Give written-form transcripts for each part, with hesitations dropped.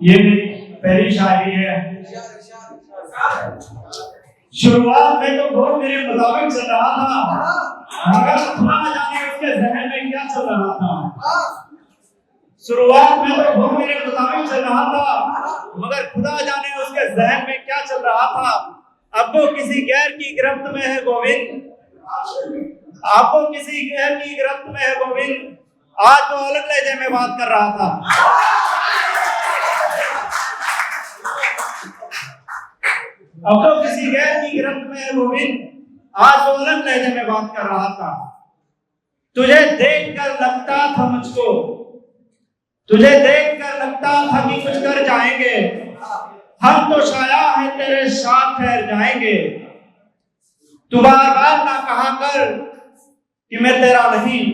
ये मेरी पहली शायरी है। शुरुआत में तो वो मेरे मुताबिक चल रहा था, मगर खुदा जाने उसके जहन में क्या चल रहा था। शुरुआत में तो वो मेरे मुताबिक चल रहा था, मगर खुदा जाने उसके जहन में क्या चल रहा था। अब वो किसी गैर की गिरफ्त में है गोविंद, अब वो किसी गैर की गिरफ्त में है गोविंद। आज वो अलग लहजे में बात कर रहा था। अब तो किसी गैर की गिरफ्त में है गोविंद, आज वो अलग लहजे में बात कर रहा था। तुझे देखकर लगता था मुझको, तुझे देखकर लगता था कि कुछ कर जाएंगे, हम तो शाया है तेरे साथ ठहर जाएंगे। तू बार बार ना कहा कर कि मैं तेरा नहीं,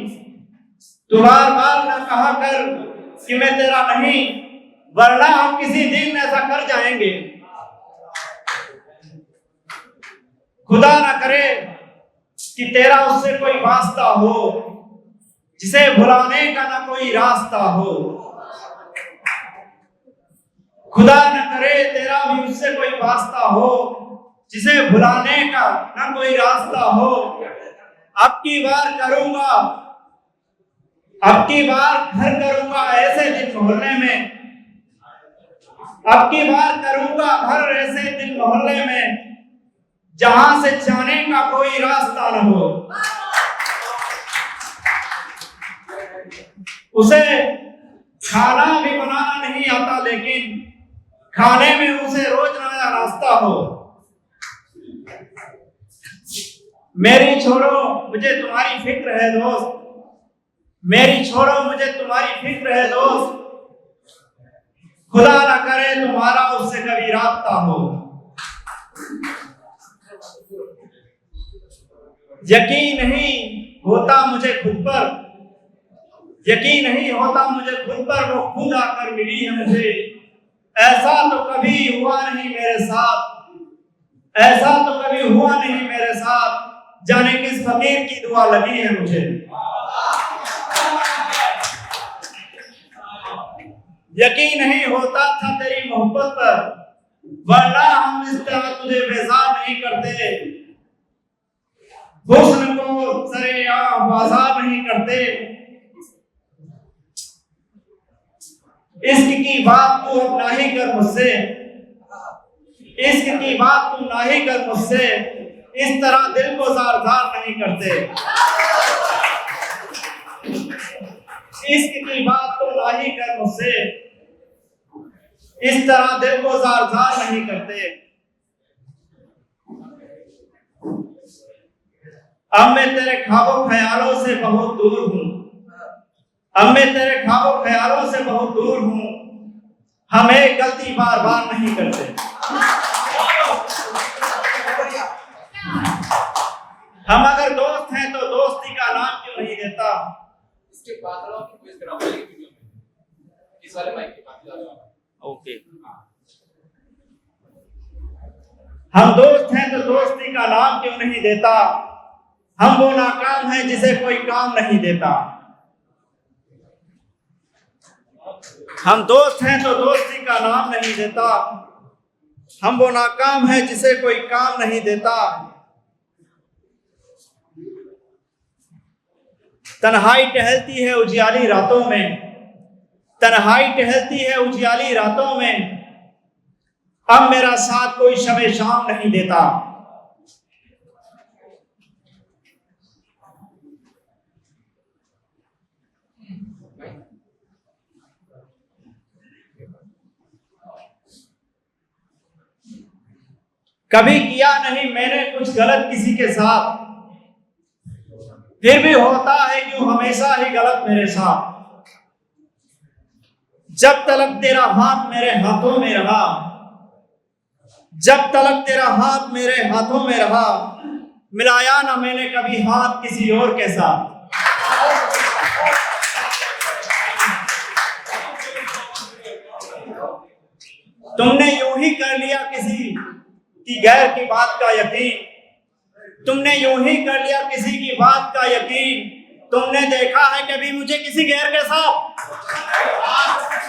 तू बार बार ना कहा कर कि मैं तेरा नहीं, वरना हम किसी दिन ऐसा कर जाएंगे। खुदा ना करे कि तेरा उससे कोई वास्ता हो, जिसे भुलाने का ना कोई रास्ता हो। खुदा न करे तेरा भी उससे कोई वास्ता हो, जिसे भुलाने का ना कोई रास्ता हो। अब की बार करूंगा, अब की बार घर करूंगा ऐसे दिन मोहल्ले में, अब की बार करूंगा घर ऐसे दिन मोहल्ले में, जहां से जाने का कोई रास्ता न हो। उसे खाना भी बनाना नहीं आता, लेकिन खाने में उसे रोज नया नाश्ता हो। मेरी छोड़ो मुझे तुम्हारी फिक्र है दोस्त, मेरी छोड़ो मुझे तुम्हारी फिक्र है दोस्त। खुदा ना करे तुम्हारा उससे कभी राब्ता हो। यकीन नहीं होता मुझे खुद पर, यकीन नहीं होता मुझे खुद पर, वो खुद आकर मिली है मुझे। ऐसा तो कभी हुआ नहीं मेरे साथ, ऐसा तो कभी हुआ नहीं मेरे साथ, जाने किस फकीर की दुआ लगी है मुझे। यकीन नहीं होता था तेरी मोहब्बत पर, वरना हम इस तरह तुझे बेजार नहीं करते। हुस्न को सरेआम बाजार नहीं करते। इश्क की बात तू अब ना ही कर मुझसे, इश्क की बात तू ना ही कर मुझसे, इस तरह दिल को जार जार नहीं करते। इश्क की बात तू ना ही कर मुझसे, इस तरह दिल को जार जार नहीं करते। अब मैं तेरे ख्वाबों ख्यालों से बहुत दूर हूं, अब मैं तेरे ख्वाबों ख्यालों से बहुत दूर हूं। हम एक गलती बार बार नहीं करते। हम अगर दोस्त हैं तो दोस्ती का नाम क्यों नहीं देता। इसके बाद इस वाले माइक के पास ओके। हम दोस्त हैं तो दोस्ती का नाम क्यों नहीं देता। हम वो नाकाम हैं जिसे कोई काम नहीं देता। हम दोस्त हैं तो दोस्ती का नाम नहीं देता। हम वो नाकाम हैं जिसे कोई काम नहीं देता। तन्हाई टहलती है उजियाली रातों में, तन्हाई टहलती है उजियाली रातों में। अब मेरा साथ कोई शबे शाम नहीं देता। कभी किया नहीं मैंने कुछ गलत किसी के साथ, फिर भी होता है क्यों हमेशा ही गलत मेरे साथ। जब तलक तेरा हाथ मेरे हाथों में रहा, जब तलक तेरा हाथ मेरे हाथों में रहा, मिलाया ना मैंने कभी हाथ किसी और के साथ। तुमने यूं ही कर लिया किसी की गैर की बात का यकीन, तुमने यूं ही कर लिया किसी की बात का यकीन। तुमने देखा है कभी मुझे किसी गैर के साथ।